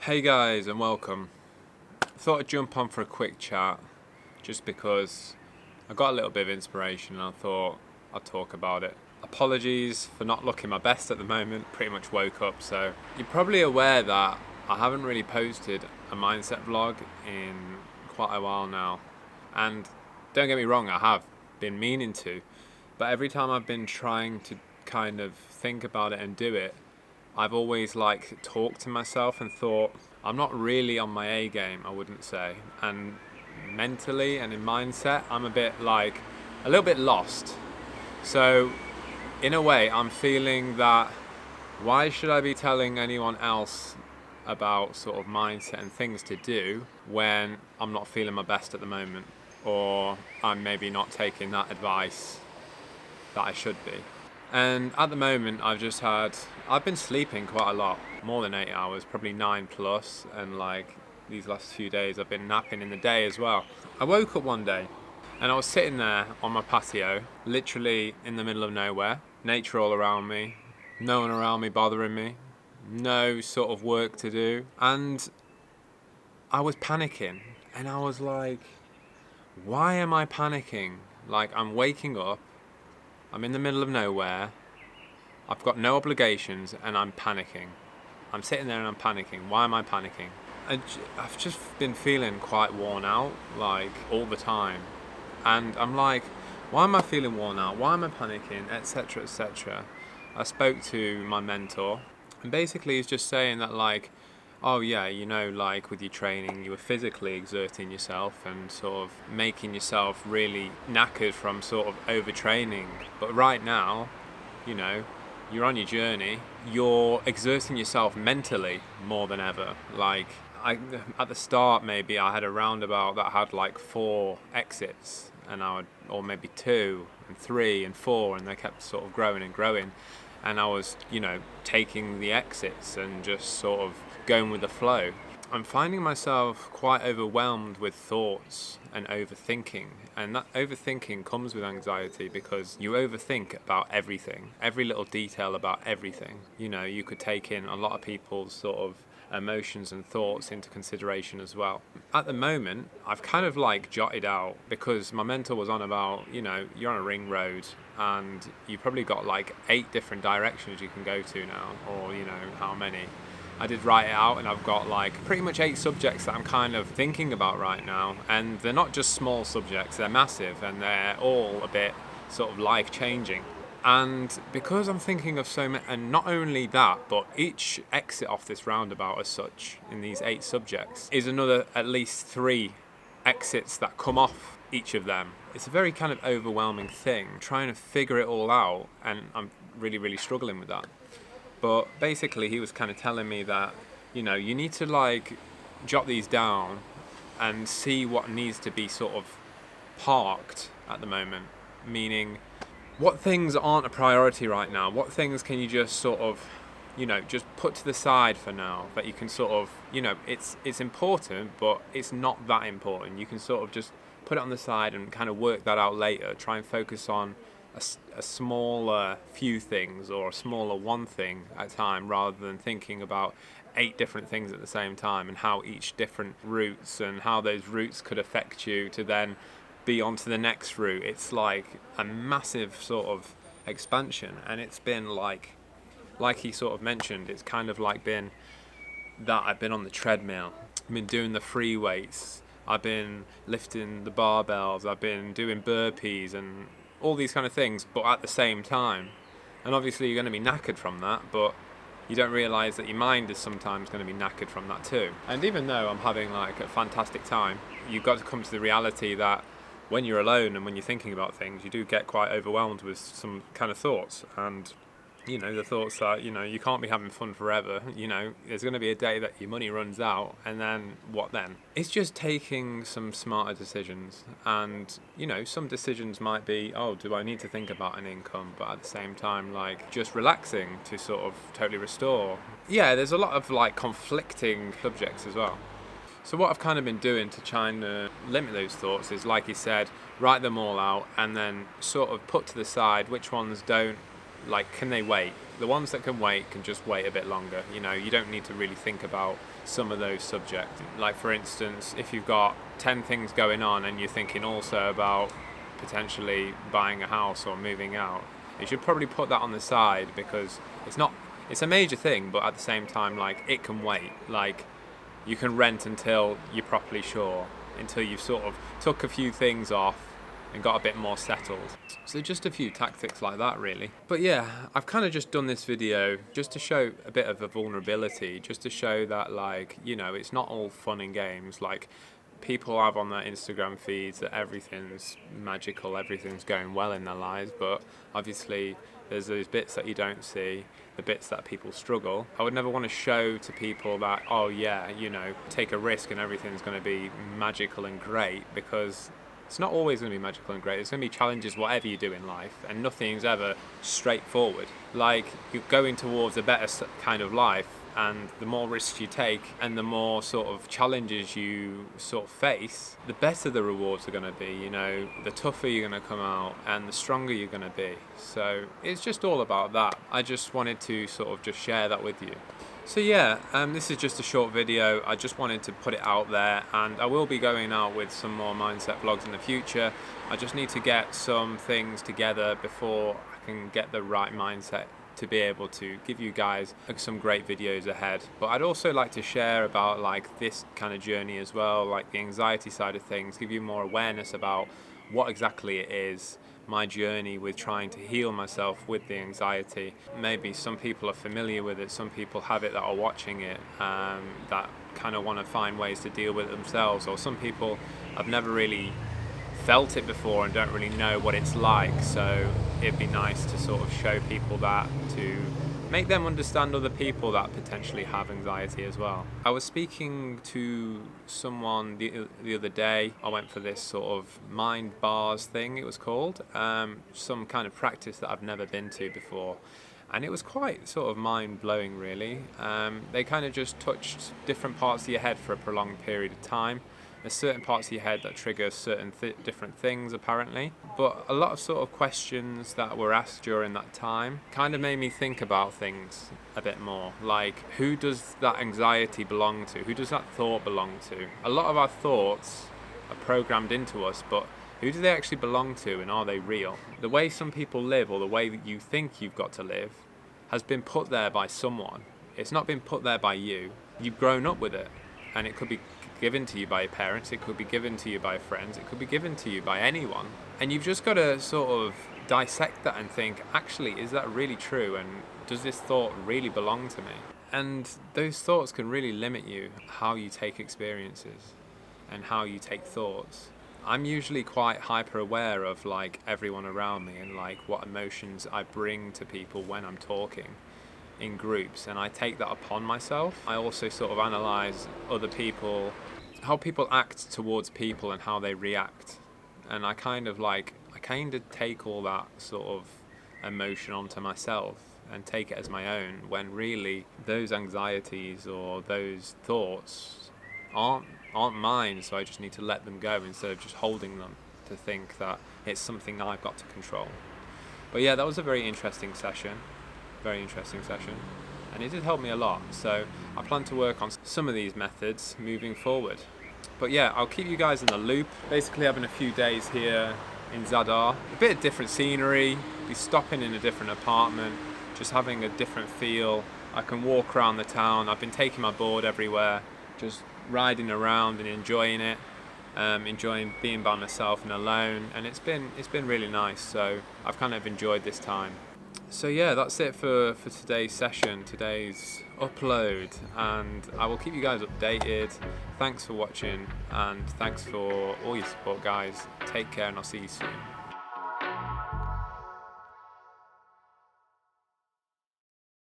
Hey guys, and welcome. I thought I'd jump on for a quick chat just because I got a little bit of inspiration and I thought I'd talk about it. Apologies for not looking my best at the moment, pretty much woke up, so you're probably aware that I haven't really posted a mindset vlog in quite a while now. And don't get me wrong, I have been meaning to, but every time I've been trying to kind of think about it and do it, I've always talked to myself and thought I'm not really on my A game, I wouldn't say. And mentally and in mindset, I'm a little bit lost. So in a way, I'm feeling that why should I be telling anyone else about sort of mindset and things to do when I'm not feeling my best at the moment, or I'm maybe not taking that advice that I should be. And at the moment, I've been sleeping quite a lot, more than 8 hours, probably 9 plus, and these last few days I've been napping in the day as well. I woke up one day and I was sitting there on my patio, literally in the middle of nowhere, nature all around me, no one around me bothering me, no sort of work to do, and I was panicking, and I was like, why am I panicking? I'm waking up, I'm in the middle of nowhere, I've got no obligations, and I'm panicking. I'm sitting there and I'm panicking. Why am I panicking? I've just been feeling quite worn out, all the time. And I'm like, why am I feeling worn out? Why am I panicking? Etc, etc. I spoke to my mentor, and basically he's just saying that oh yeah, with your training, you were physically exerting yourself and sort of making yourself really knackered from sort of overtraining. But right now, you're on your journey, you're exerting yourself mentally more than ever. At the start, maybe I had a roundabout that had 4 exits, or maybe 2 and 3 and 4, and they kept sort of growing and growing. And I was, taking the exits and just sort of going with the flow. I'm finding myself quite overwhelmed with thoughts and overthinking. And that overthinking comes with anxiety because you overthink about everything, every little detail about everything. You could take in a lot of people's sort of emotions and thoughts into consideration as well. At the moment, I've kind of jotted out, because my mentor was on about, you're on a ring road and you probably got 8 different directions you can go to now, or how many. I did write it out, and I've got pretty much 8 subjects that I'm kind of thinking about right now, and they're not just small subjects, they're massive, and they're all a bit sort of life-changing. And because I'm thinking of so many, and not only that, but each exit off this roundabout as such, in these 8 subjects, is another at least 3 exits that come off each of them. It's a very kind of overwhelming thing, trying to figure it all out, and I'm really, really struggling with that. But basically he was kind of telling me that, you need to jot these down and see what needs to be sort of parked at the moment. Meaning, what things aren't a priority right now? What things can you just sort of, just put to the side for now, that you can sort of, it's important, but it's not that important. You can sort of just put it on the side and kind of work that out later. Try and focus on a smaller few things, or a smaller one thing at a time, rather than thinking about 8 different things at the same time, and how each different routes and how those routes could affect you to then be onto the next route. It's a massive sort of expansion, and it's been like he sort of mentioned, it's kind of been that I've been on the treadmill, I've been doing the free weights, I've been lifting the barbells, I've been doing burpees and all these kind of things, but at the same time. And obviously you're going to be knackered from that, but you don't realise that your mind is sometimes going to be knackered from that too. And even though I'm having a fantastic time, you've got to come to the reality that when you're alone and when you're thinking about things, you do get quite overwhelmed with some kind of thoughts. And the thoughts that, you can't be having fun forever. There's going to be a day that your money runs out, and then what then? It's just taking some smarter decisions. And, some decisions might be, oh, do I need to think about an income? But at the same time, just relaxing to sort of totally restore. Yeah, there's a lot of conflicting subjects as well. So what I've kind of been doing to try and limit those thoughts is, like you said, write them all out and then sort of put to the side which ones don't. Can they wait? The ones that can wait can just wait a bit longer. You don't need to really think about some of those subjects. Like for instance, if you've got 10 things going on and you're thinking also about potentially buying a house or moving out, you should probably put that on the side, because it's a major thing, but at the same time, like, it can wait. Like, you can rent until you're properly sure, until you've sort of took a few things off and got a bit more settled. So just a few tactics like that, really. But yeah, I've kind of just done this video just to show a bit of a vulnerability, just to show that, like, you know, it's not all fun and games. Like, people have on their Instagram feeds that everything's magical, everything's going well in their lives, but obviously there's those bits that you don't see, the bits that people struggle. I would never want to show to people that, oh yeah, you know, take a risk and everything's going to be magical and great, because it's not always going to be magical and great. There's going to be challenges whatever you do in life, and nothing's ever straightforward. Like, you're going towards a better kind of life, and the more risks you take and the more sort of challenges you sort of face, the better the rewards are going to be, you know, the tougher you're going to come out and the stronger you're going to be. So it's just all about that. I just wanted to sort of just share that with you. So yeah, this is just a short video. I just wanted to put it out there, and I will be going out with some more mindset vlogs in the future. I just need to get some things together before I can get the right mindset to be able to give you guys some great videos ahead. But I'd also like to share about, like, this kind of journey as well, like the anxiety side of things, give you more awareness about what exactly it is, my journey with trying to heal myself with the anxiety. Maybe some people are familiar with it, some people have it that are watching it, that kind of want to find ways to deal with it themselves, or some people have never really felt it before and don't really know what it's like. So it'd be nice to sort of show people that, to make them understand other people that potentially have anxiety as well. I was speaking to someone the other day. I went for this sort of mind bars thing, it was called, some kind of practice that I've never been to before, and it was quite sort of mind-blowing, really. They kind of just touched different parts of your head for a prolonged period of time. There's certain parts of your head that trigger certain different things, apparently. But a lot of sort of questions that were asked during that time kind of made me think about things a bit more. Like, who does that anxiety belong to? Who does that thought belong to? A lot of our thoughts are programmed into us, but who do they actually belong to, and are they real? The way some people live, or the way that you think you've got to live, has been put there by someone. It's not been put there by you. You've grown up with it, and it could be given to you by your parents, it could be given to you by friends, it could be given to you by anyone. And you've just got to sort of dissect that and think, actually, is that really true? And does this thought really belong to me? And those thoughts can really limit you, how you take experiences and how you take thoughts. I'm usually quite hyper aware of, like, everyone around me and, like, what emotions I bring to people when I'm talking in groups, and I take that upon myself. I also sort of analyze other people, how people act towards people and how they react, and I kind of take all that sort of emotion onto myself and take it as my own, when really those anxieties or those thoughts aren't mine. So I just need to let them go instead of just holding them to think that it's something I've got to control. But yeah, that was a very interesting session, and it did help me a lot. So I plan to work on some of these methods moving forward. But yeah, I'll keep you guys in the loop. Basically having a few days here in Zadar, a bit of different scenery, be stopping in a different apartment, just having a different feel. I can walk around the town. I've been taking my board everywhere, just riding around and enjoying it, enjoying being by myself and alone, and it's been really nice. So I've kind of enjoyed this time. So yeah, that's it for today's session, today's upload, and I will keep you guys updated. Thanks for watching, and thanks for all your support, guys. Take care, and I'll see you soon.